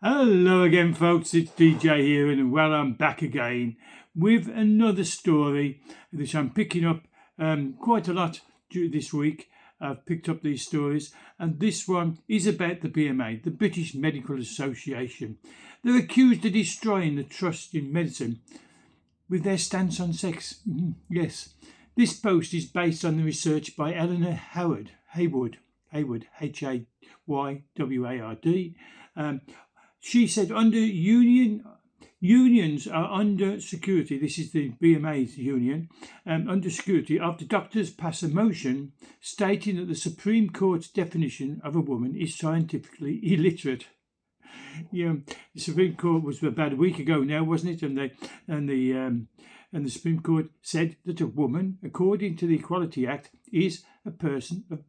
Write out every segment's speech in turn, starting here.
Hello again, folks. It's DJ here, and I'm back again with another story which I'm picking up quite a lot this week. I've picked up these stories, and this one is about the BMA, the British Medical Association. They're accused of destroying the trust in medicine with their stance on sex. Yes, this post is based on the research by Eleanor Hayward, Hayward. She said unions are under security. This is the BMA's union, under security after doctors pass a motion stating that the Supreme Court's definition of a woman is scientifically illiterate. The Supreme Court was about a week ago now, wasn't it? And the Supreme Court said that a woman, according to the Equality Act, is a person of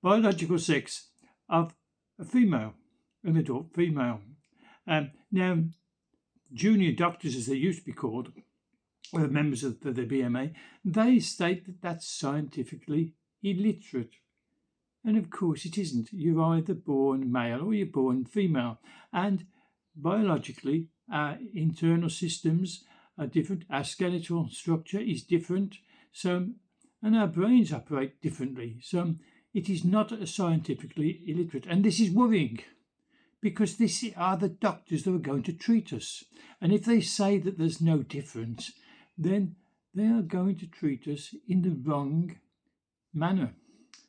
biological sex of a female, an adult female. Now, junior doctors, as they used to be called, members of the BMA, they state that that's scientifically illiterate. And of course it isn't. You're either born male or you're born female. And biologically, our internal systems are different. Our skeletal structure is different. And our brains operate differently. So it is not scientifically illiterate. And this is worrying, because these are the doctors that are going to treat us. And if they say that there's no difference, then they are going to treat us in the wrong manner.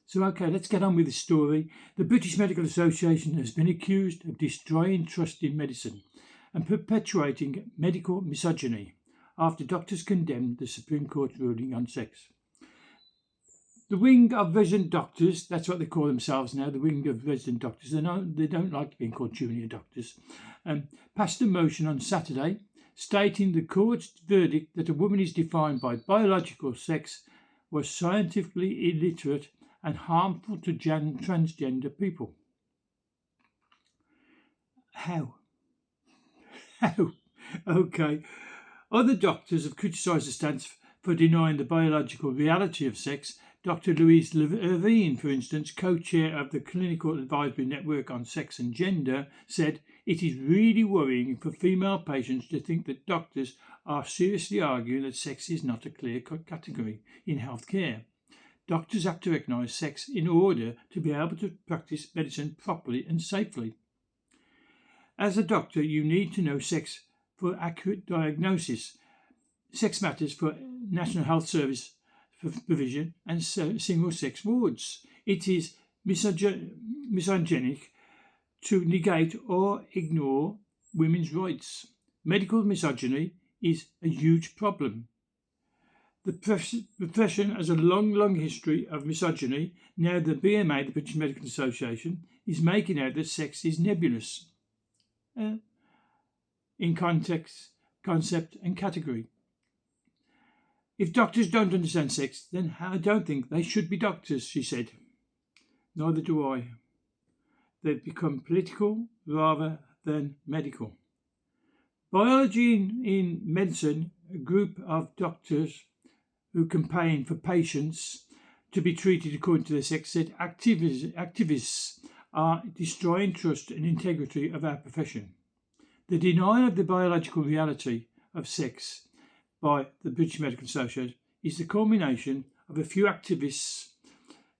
So, okay, let's get on with the story. The British Medical Association has been accused of destroying trust in medicine and perpetuating medical misogyny after doctors condemned the Supreme Court's ruling on sex. The wing of resident doctors, that's what they call themselves now, the wing of resident doctors, they don't like being called junior doctors, passed a motion on Saturday stating the court's verdict that a woman is defined by biological sex was scientifically illiterate and harmful to transgender people. How? Okay. Other doctors have criticised the stance for denying the biological reality of sex. Dr. Louise Levine, for instance, co-chair of the Clinical Advisory Network on Sex and Gender, said it is really worrying for female patients to think that doctors are seriously arguing that sex is not a clear-cut category in healthcare. Doctors have to recognise sex in order to be able to practice medicine properly and safely. As a doctor, you need to know sex for accurate diagnosis. Sex matters for National Health Service provision and single-sex wards. It is misogynic to negate or ignore women's rights. Medical misogyny is a huge problem. The profession has a long history of misogyny. Now the BMA, the British Medical Association, is making out that sex is nebulous in context, concept and category. If doctors don't understand sex, then I don't think they should be doctors, she said. Neither do I. They've become political rather than medical. Biology in Medicine, a group of doctors who campaign for patients to be treated according to their sex, said activists are destroying trust and integrity of our profession. The denial of the biological reality of sex by the British Medical Association is the culmination of a few activists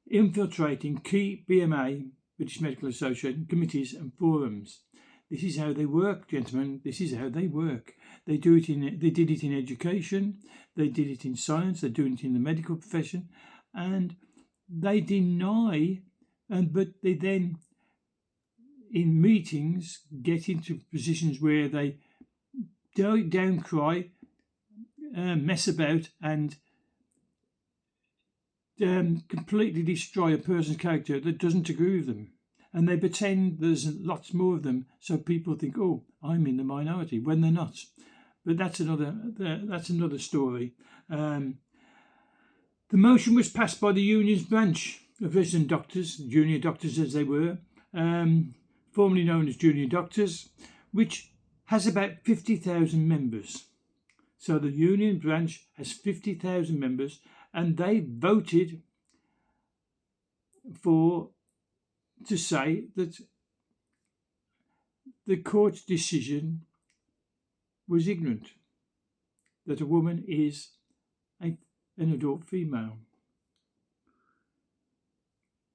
infiltrating key BMA, British Medical Association, committees and forums. This is how they work, gentlemen. This is how they work. They did it in education, they did it in science, they're doing it in the medical profession, and they deny, but they then, in meetings, get into positions where they down-cry, mess about, and completely destroy a person's character that doesn't agree with them. And they pretend there's lots more of them, so people think, oh, I'm in the minority, when they're not. But that's another story. The motion was passed by the union's branch of resident doctors, junior doctors as they were, formerly known as junior doctors, which has about 50,000 members. So the union branch has 50,000 members, and they voted to say that the court's decision was ignorant, that a woman is an adult female.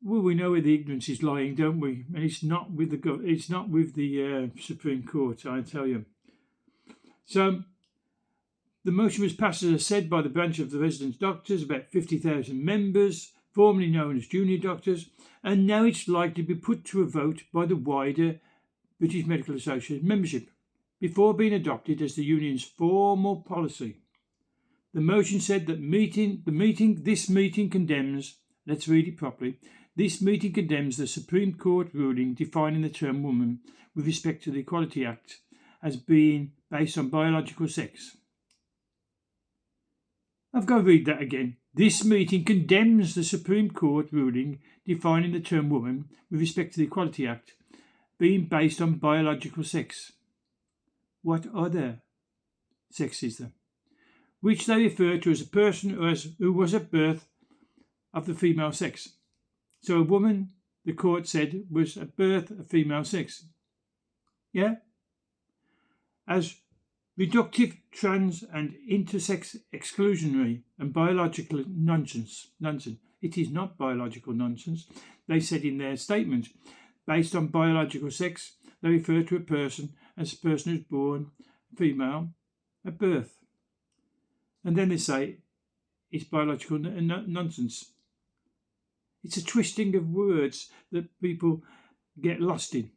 Well, we know where the ignorance is lying, don't we? And it's not with the Supreme Court, I tell you. So the motion was passed, as I said, by the branch of the resident doctors, about 50,000 members, formerly known as junior doctors, and now it's likely to be put to a vote by the wider British Medical Association membership before being adopted as the union's formal policy. The motion said that this meeting condemns, let's read it properly, this meeting condemns the Supreme Court ruling defining the term woman with respect to the Equality Act as being based on biological sex. I've got to read that again. This meeting condemns the Supreme Court ruling defining the term woman with respect to the Equality Act being based on biological sex. What other sex is there? Which they refer to as a person who was at birth of the female sex. So a woman, the court said, was at birth of female sex. Yeah? As reductive, trans and intersex exclusionary and biological nonsense. It is not biological nonsense. They said in their statement, based on biological sex, they refer to a person as a person who's born female at birth. And then they say it's biological nonsense. It's a twisting of words that people get lost in.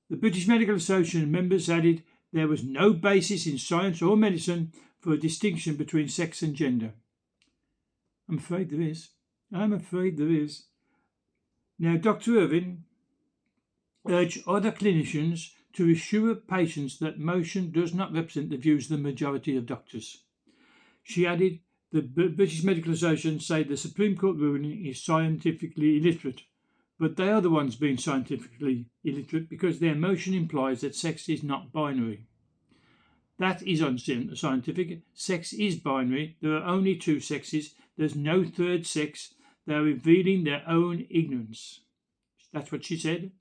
The British Medical Association members added there was no basis in science or medicine for a distinction between sex and gender. I'm afraid there is. Now, Dr. Irvine urged other clinicians to assure patients that motion does not represent the views of the majority of doctors. She added, the British Medical Association say the Supreme Court ruling is scientifically illiterate, but they are the ones being scientifically illiterate because their motion implies that sex is not binary. That is unscientific. Sex is binary. There are only two sexes. There's no third sex. They are revealing their own ignorance. That's what she said.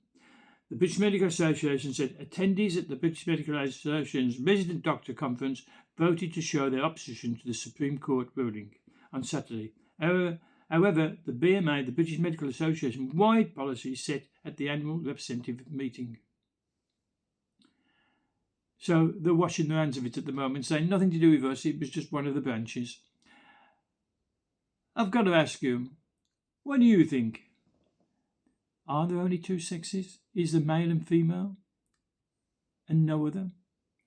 The British Medical Association said attendees at the British Medical Association's resident doctor conference voted to show their opposition to the Supreme Court ruling on Saturday. However, the BMA, the British Medical Association, wide policy set at the annual representative meeting. So they're washing their hands of it at the moment, saying nothing to do with us, it was just one of the branches. I've got to ask you, what do you think? Are there only two sexes? Is there male and female? And no other?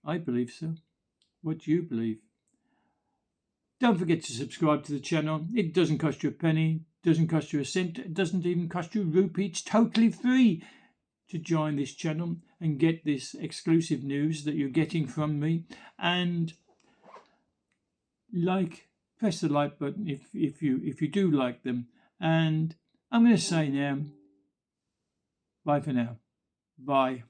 I believe so. What do you believe? Don't forget to subscribe to the channel. It doesn't cost you a penny, doesn't cost you a cent, it doesn't even cost you a rupee. It's totally free to join this channel and get this exclusive news that you're getting from me. And press the like button if you do like them. And I'm going to say now, bye for now. Bye.